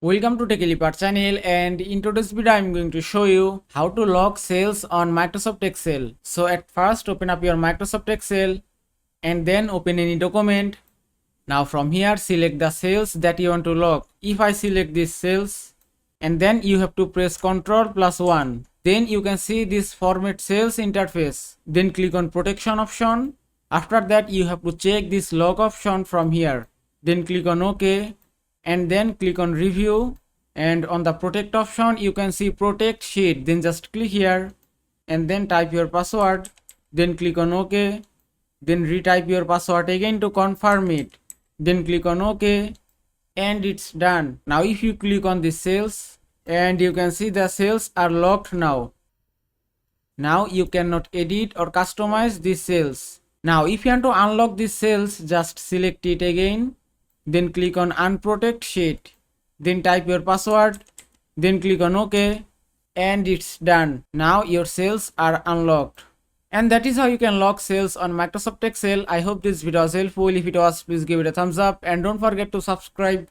Welcome to TechElipart channel, and in today's video I'm going to show you how to log sales on Microsoft Excel. So at first open up your Microsoft Excel and then open any document. Now from here select the sales that you want to log. If I select this sales, and then you have to press Ctrl+1. Then you can see this format sales interface. Then click on protection option. After that you have to check this log option from here. Then click on OK. And then click on review, and on the protect option you can see protect sheet. Then just click here and then type your password, then click on OK, then retype your password again to confirm it, then click on OK, and it's done. Now if you click on this sales, and you can see the sales are locked now. Now you cannot edit or customize these sales. Now if you want to unlock these sales, just select it again, then click on unprotect sheet, then type your password, then click on OK, and it's done. Now your sales are unlocked. And that is how you can lock sales on Microsoft Excel. I hope this video was helpful. If it was, please give it a thumbs up and don't forget to subscribe